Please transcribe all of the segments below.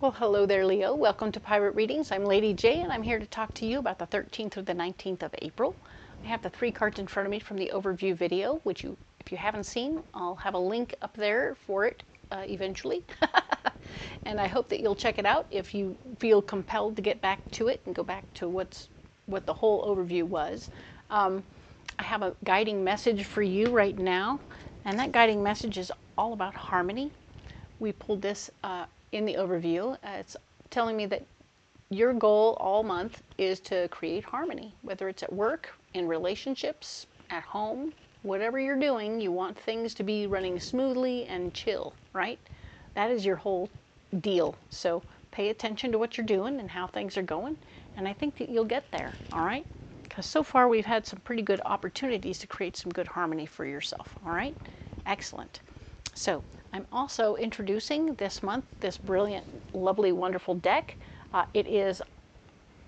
Well, hello there, Leo. Welcome to Pirate Readings. I'm Lady J, and I'm here to talk to you about the 13th through the 19th of April. I have the 3 cards in front of me from the overview video, which if you haven't seen, I'll have a link up there for it eventually. And I hope that you'll check it out if you feel compelled to get back to it and go back to what the whole overview was. I have a guiding message for you right now, and that guiding message is all about harmony. We pulled this in the overview. It's telling me that your goal all month is to create harmony, whether it's at work, in relationships, at home, whatever you're doing, you want things to be running smoothly and chill, right? That is your whole deal. So pay attention to what you're doing and how things are going, and I think that you'll get there, all right? Because so far we've had some pretty good opportunities to create some good harmony for yourself, all right? Excellent. So I'm also introducing this month this brilliant, lovely, wonderful deck. It is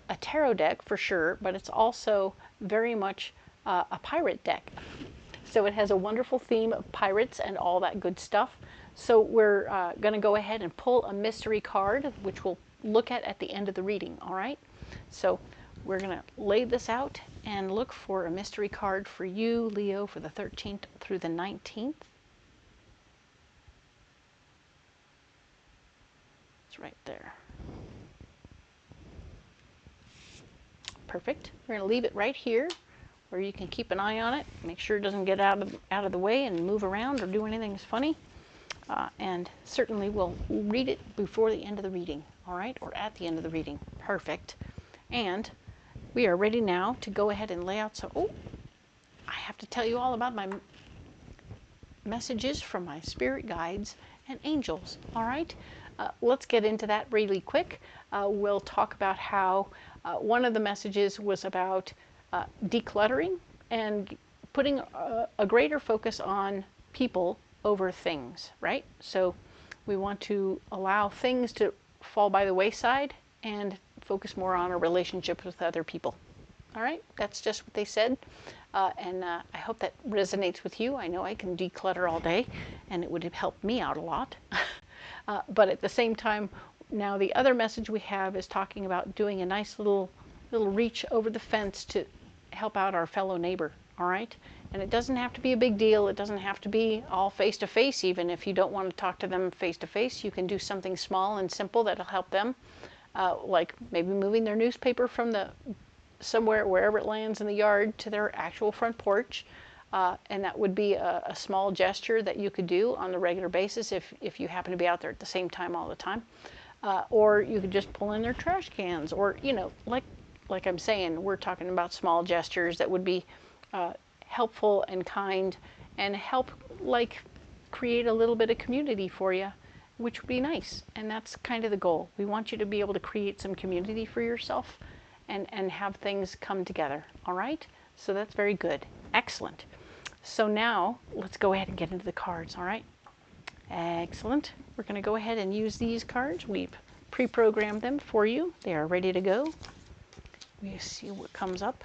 a tarot deck for sure, but it's also very much a pirate deck. So it has a wonderful theme of pirates and all that good stuff. So we're going to go ahead and pull a mystery card, which we'll look at the end of the reading, all right? So we're going to lay this out and look for a mystery card for you, Leo, for the 13th through the 19th. Right there. Perfect. We're going to leave it right here where you can keep an eye on it, make sure it doesn't get out of the way and move around or do anything funny. And certainly we'll read it before the end of the reading, all right, or at the end of the reading. Perfect. And we are ready now to go ahead and lay out some. Oh, I have to tell you all about my messages from my spirit guides and angels, all right? Let's get into that really quick. We'll talk about how one of the messages was about decluttering and putting a greater focus on people over things, right? So we want to allow things to fall by the wayside and focus more on our relationships with other people. All right, that's just what they said. And I hope that resonates with you. I know I can declutter all day, and it would help me out a lot. But at the same time, now the other message we have is talking about doing a nice little reach over the fence to help out our fellow neighbor, all right? And it doesn't have to be a big deal. It doesn't have to be all face-to-face. Even if you don't want to talk to them face-to-face, you can do something small and simple that'll help them, like maybe moving their newspaper from somewhere, wherever it lands in the yard, to their actual front porch. And that would be a small gesture that you could do on a regular basis if you happen to be out there at the same time all the time. Or you could just pull in their trash cans, or, you know, like I'm saying, we're talking about small gestures that would be helpful and kind and help, like, create a little bit of community for you, which would be nice. And that's kind of the goal. We want you to be able to create some community for yourself and have things come together, all right? So that's very good. Excellent. So now let's go ahead and get into the cards, all right? Excellent. We're going to go ahead and use these cards. We've pre-programmed them for you. They are ready to go. We see what comes up.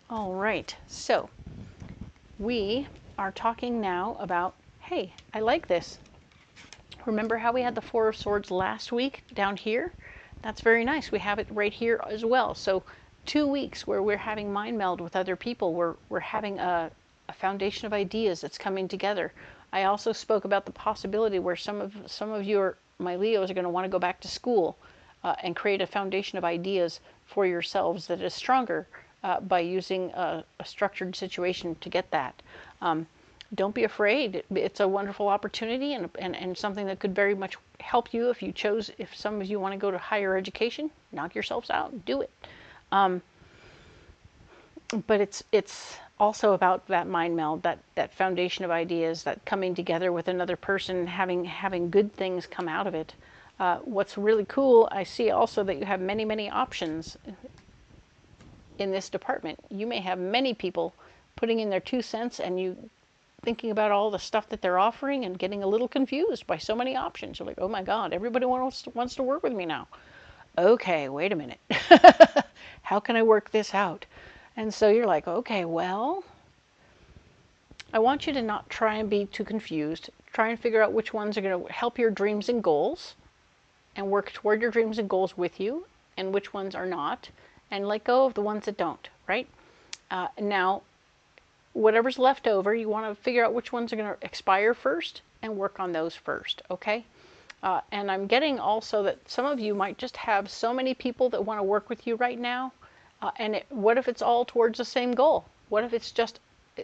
All right. So we are talking now about, hey, I like this. Remember how we had the 4 of Swords last week down here? That's very nice. We have it right here as well. So 2 weeks where we're having mind meld with other people. We're having a foundation of ideas that's coming together. I also spoke about the possibility where some of you, my Leos, are going to want to go back to school and create a foundation of ideas for yourselves that is stronger by using a structured situation to get that. Don't be afraid. It's a wonderful opportunity and something that could very much help you if you chose, if some of you want to go to higher education, knock yourselves out and do it. But it's also about that mind meld, that foundation of ideas, that coming together with another person, having good things come out of it. What's really cool, I see also that you have many, many options in this department. You may have many people putting in their 2 cents and you thinking about all the stuff that they're offering and getting a little confused by so many options. You're like, oh my God, everybody wants to work with me now. Okay, wait a minute. How can I work this out? And so you're like, okay, well, I want you to not try and be too confused. Try and figure out which ones are going to help your dreams and goals and work toward your dreams and goals with you, and which ones are not, and let go of the ones that don't, right? Now, whatever's left over, you want to figure out which ones are going to expire first and work on those first, okay? And I'm getting also that some of you might just have so many people that want to work with you right now, and what if it's all towards the same goal? What if it's just,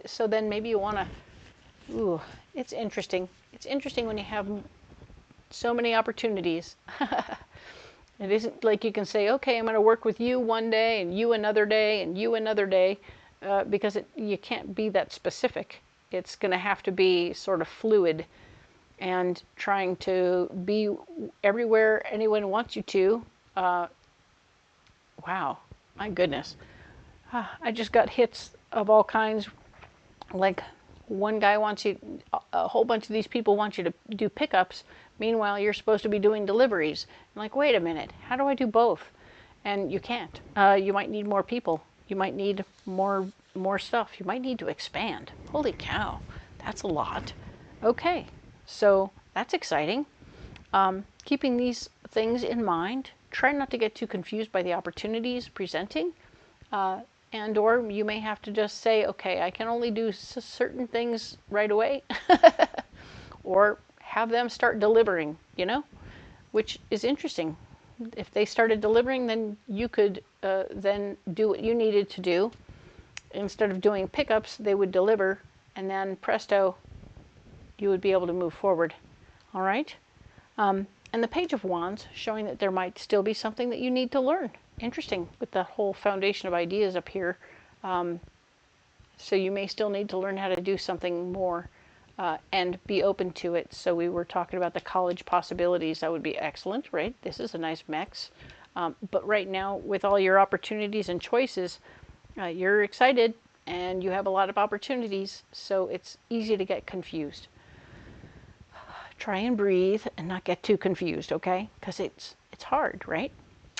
so then maybe you want to, ooh, it's interesting. It's interesting when you have so many opportunities. It isn't like you can say, okay, I'm going to work with you one day, and you another day, and you another day, because you can't be that specific. It's going to have to be sort of fluid and trying to be everywhere anyone wants you to. Wow, my goodness. I just got hits of all kinds. Like one guy wants you, a whole bunch of these people want you to do pickups. Meanwhile, you're supposed to be doing deliveries. I'm like, wait a minute, how do I do both? And you can't. You might need more people. You might need more stuff. You might need to expand. Holy cow, that's a lot. Okay, so that's exciting. Keeping these things in mind, try not to get too confused by the opportunities presenting. And or you may have to just say, okay, I can only do certain things right away. Or have them start delivering, you know, which is interesting. If they started delivering, then you could then do what you needed to do. Instead of doing pickups, they would deliver, and then presto, you would be able to move forward. All right? And the Page of Wands showing that there might still be something that you need to learn. Interesting, with the whole foundation of ideas up here. So you may still need to learn how to do something more and be open to it. So we were talking about the college possibilities. That would be excellent, right? This is a nice mix. But right now, with all your opportunities and choices, you're excited and you have a lot of opportunities. So it's easy to get confused. Try and breathe and not get too confused, okay? Because it's hard, right?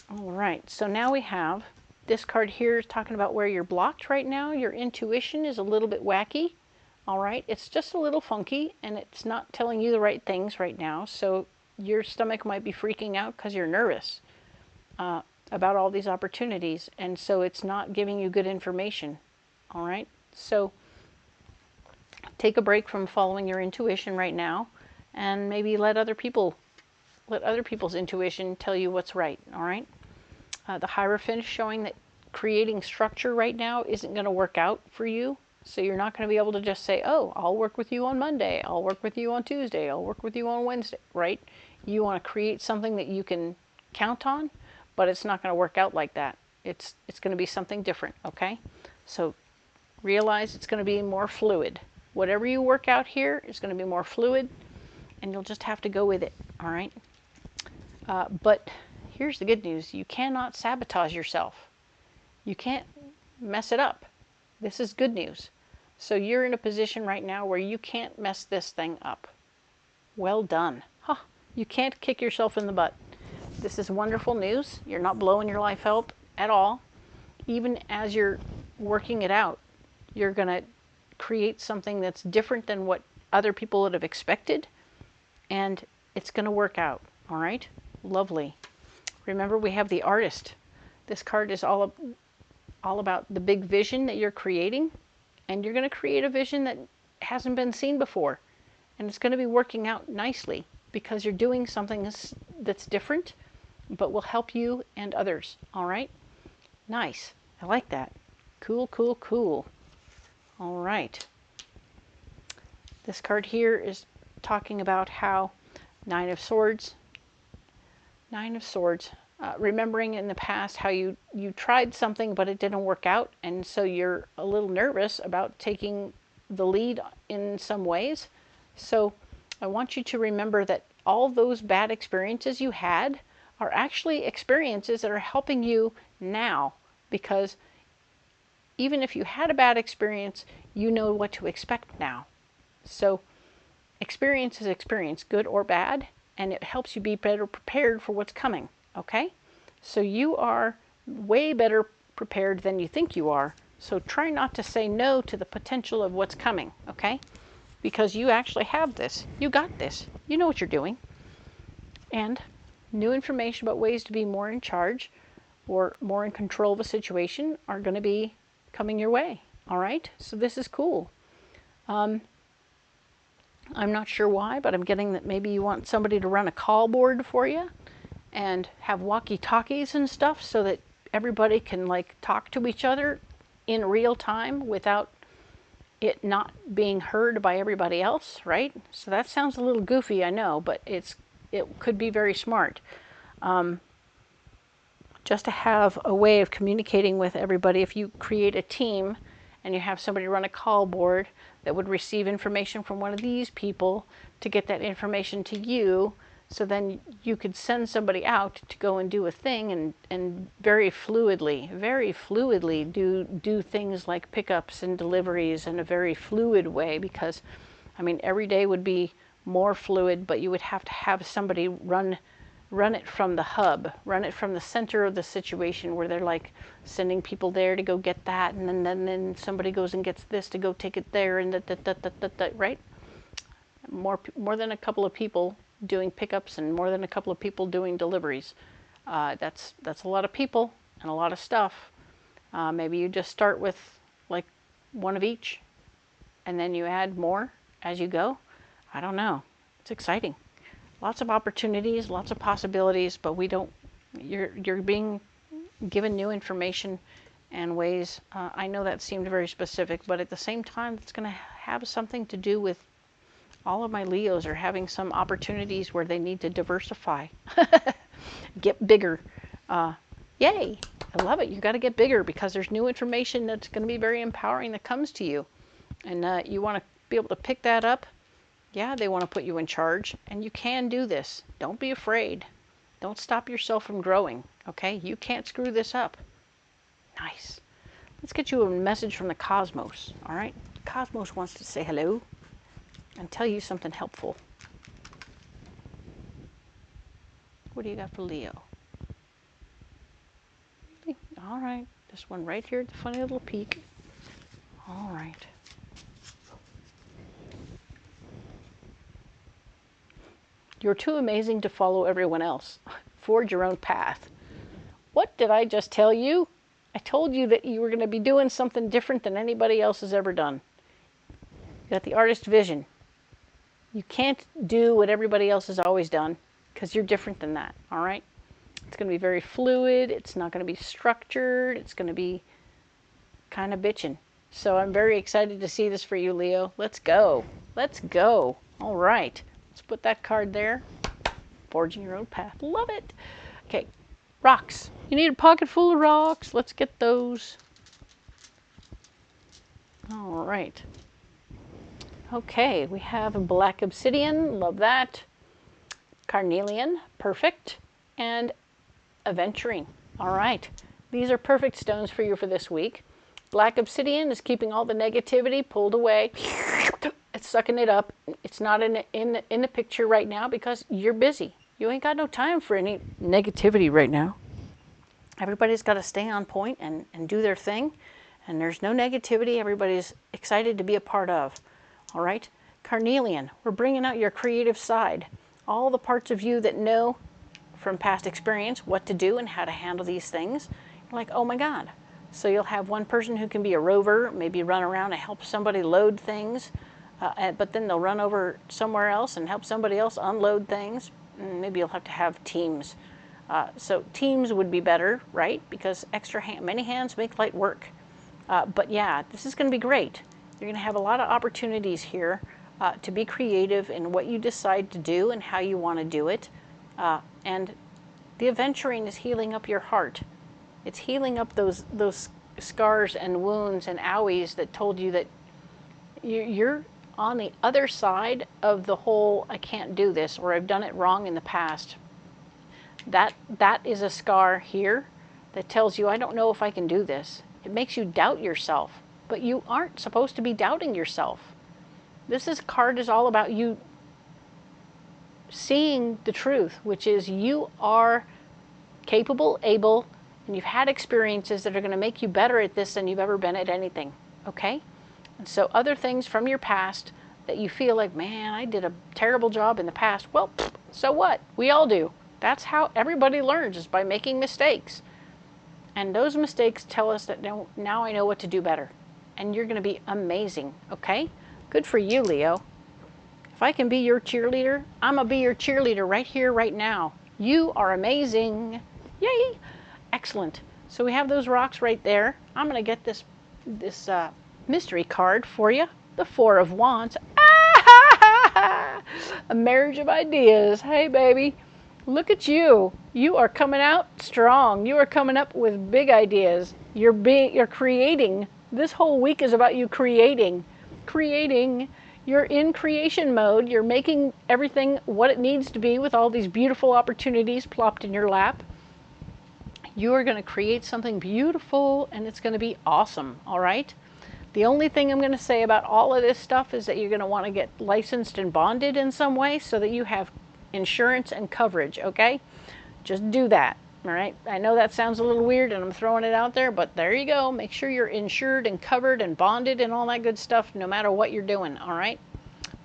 All right, so now we have this card here is talking about where you're blocked right now. Your intuition is a little bit wacky. All right, it's just a little funky and it's not telling you the right things right now. So your stomach might be freaking out because you're nervous about all these opportunities. And so it's not giving you good information. All right, so take a break from following your intuition right now and maybe let other people's intuition tell you what's right. All right. The Hierophant showing that creating structure right now isn't going to work out for you. So you're not going to be able to just say, oh, I'll work with you on Monday, I'll work with you on Tuesday, I'll work with you on Wednesday, right? You want to create something that you can count on, but it's not going to work out like that. It's going to be something different, okay? So realize it's going to be more fluid. Whatever you work out here is going to be more fluid, and you'll just have to go with it, all right? But here's the good news. You cannot sabotage yourself. You can't mess it up. This is good news. So you're in a position right now where you can't mess this thing up. Well done. Huh. You can't kick yourself in the butt. This is wonderful news. You're not blowing your life up at all. Even as you're working it out, you're going to create something that's different than what other people would have expected. And it's going to work out. All right? Lovely. Remember, we have the Artist. This card is all about the big vision that you're creating. And you're going to create a vision that hasn't been seen before. And it's going to be working out nicely because you're doing something that's different, but will help you and others. All right? Nice. I like that. Cool, cool, cool. All right. This card here is talking about how Nine of Swords, remembering in the past how you tried something but it didn't work out, and so you're a little nervous about taking the lead in some ways. So I want you to remember that all those bad experiences you had are actually experiences that are helping you now, because even if you had a bad experience, you know what to expect now. So experience is experience, good or bad, and it helps you be better prepared for what's coming, okay? So you are way better prepared than you think you are. So try not to say no to the potential of what's coming, okay? Because you actually have this. You got this. You know what you're doing. And new information about ways to be more in charge or more in control of a situation are going to be coming your way, all right? So this is cool. I'm not sure why, but I'm getting that maybe you want somebody to run a call board for you and have walkie-talkies and stuff so that everybody can like talk to each other in real time without it not being heard by everybody else, right? So that sounds a little goofy, I know, but it could be very smart. Just to have a way of communicating with everybody. If you create a team and you have somebody run a call board that would receive information from one of these people to get that information to you, so then you could send somebody out to go and do a thing and very fluidly do things like pickups and deliveries in a very fluid way, because I mean every day would be more fluid, but you would have to have somebody run it from the hub, run it from the center of the situation where they're like sending people there to go get that, and then somebody goes and gets this to go take it there, and that, right? More than a couple of people doing pickups and more than a couple of people doing deliveries. That's a lot of people and a lot of stuff. Maybe you just start with like one of each and then you add more as you go. I don't know. It's exciting. Lots of opportunities, lots of possibilities, but you're being given new information and ways. I know that seemed very specific, but at the same time, it's going to have something to do with all of my Leos are having some opportunities where they need to diversify, get bigger. Yay! I love it. You got to get bigger because there's new information that's going to be very empowering that comes to you, and you want to be able to pick that up. Yeah, they want to put you in charge, and you can do this. Don't be afraid. Don't stop yourself from growing, okay? You can't screw this up. Nice. Let's get you a message from the cosmos, all right? The cosmos wants to say hello and tell you something helpful. What do you got for Leo? All right, this one right here at the funny little peak. All right. You're too amazing to follow everyone else. Forge your own path. What did I just tell you? I told you that you were going to be doing something different than anybody else has ever done. You got the artist vision. You can't do what everybody else has always done because you're different than that, all right? It's going to be very fluid. It's not going to be structured. It's going to be kind of bitching. So I'm very excited to see this for you, Leo. Let's go. Let's go. All right. Let's put that card there. Forging your own path. Love it. Okay. Rocks. You need a pocket full of rocks. Let's get those. All right. Okay, we have a black obsidian, love that. Carnelian, perfect. And aventurine, all right. These are perfect stones for you for this week. Black obsidian is keeping all the negativity pulled away. It's sucking it up. It's not in the picture right now because you're busy. You ain't got no time for any negativity right now. Everybody's got to stay on point and do their thing. And there's no negativity. Everybody's excited to be a part of. All right, Carnelian, we're bringing out your creative side. All the parts of you that know from past experience what to do and how to handle these things. You're like, oh my God. So you'll have one person who can be a rover, maybe run around and help somebody load things, but then they'll run over somewhere else and help somebody else unload things. Maybe you'll have to have teams. So teams would be better, right? Because many hands make light work. But yeah, this is going to be great. You're going to have a lot of opportunities here to be creative in what you decide to do and how you want to do it. And the aventuring is healing up your heart. It's healing up those scars and wounds and owies that told you that you're on the other side of the whole, I can't do this, or I've done it wrong in the past. That is a scar here that tells you, I don't know if I can do this. It makes you doubt yourself. But you aren't supposed to be doubting yourself. This card is all about you seeing the truth, which is you are capable, able, and you've had experiences that are going to make you better at this than you've ever been at anything, okay? And so other things from your past that you feel like, man, I did a terrible job in the past. Well, so what? We all do. That's how everybody learns, is by making mistakes. And those mistakes tell us that now I know what to do better. And you're going to be amazing, okay? Good for you, Leo. If I can be your cheerleader, I'm going to be your cheerleader right here, right now. You are amazing. Yay! Excellent. So we have those rocks right there. I'm going to get this mystery card for you. The Four of Wands. A marriage of ideas. Hey, baby. Look at you. You are coming out strong. You are coming up with big ideas. You're creating. This whole week is about you creating. You're in creation mode. You're making everything what it needs to be with all these beautiful opportunities plopped in your lap. You are going to create something beautiful, and it's going to be awesome, all right? The only thing I'm going to say about all of this stuff is that you're going to want to get licensed and bonded in some way so that you have insurance and coverage, okay? Just do that, all right? I know that sounds a little weird, and I'm throwing it out there, but there you go. Make sure you're insured and covered and bonded and all that good stuff, no matter what you're doing, all right?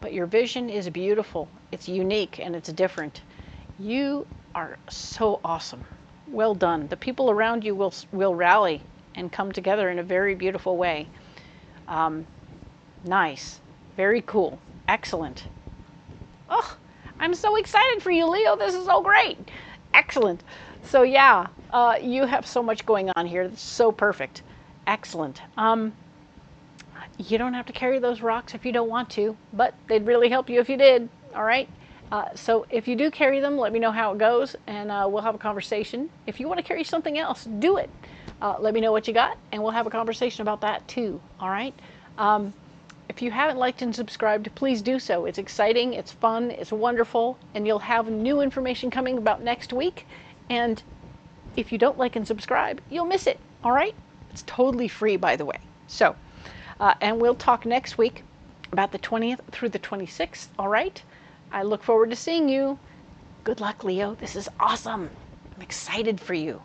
But your vision is beautiful. It's unique, and it's different. You are so awesome. Well done. The people around you will rally and come together in a very beautiful way. Nice. Very cool. Excellent. Oh, I'm so excited for you, Leo. This is so great. Excellent. So yeah, you have so much going on here. That's so perfect. Excellent. You don't have to carry those rocks if you don't want to, but they'd really help you if you did. All right. So if you do carry them, let me know how it goes, and we'll have a conversation. If you want to carry something else, do it. Let me know what you got, and we'll have a conversation about that too. All right. If you haven't liked and subscribed, please do so. It's exciting, it's fun, it's wonderful, and you'll have new information coming about next week. And if you don't like and subscribe, you'll miss it. All right. It's totally free, by the way. So, and we'll talk next week about the 20th through the 26th. All right. I look forward to seeing you. Good luck, Leo. This is awesome. I'm excited for you.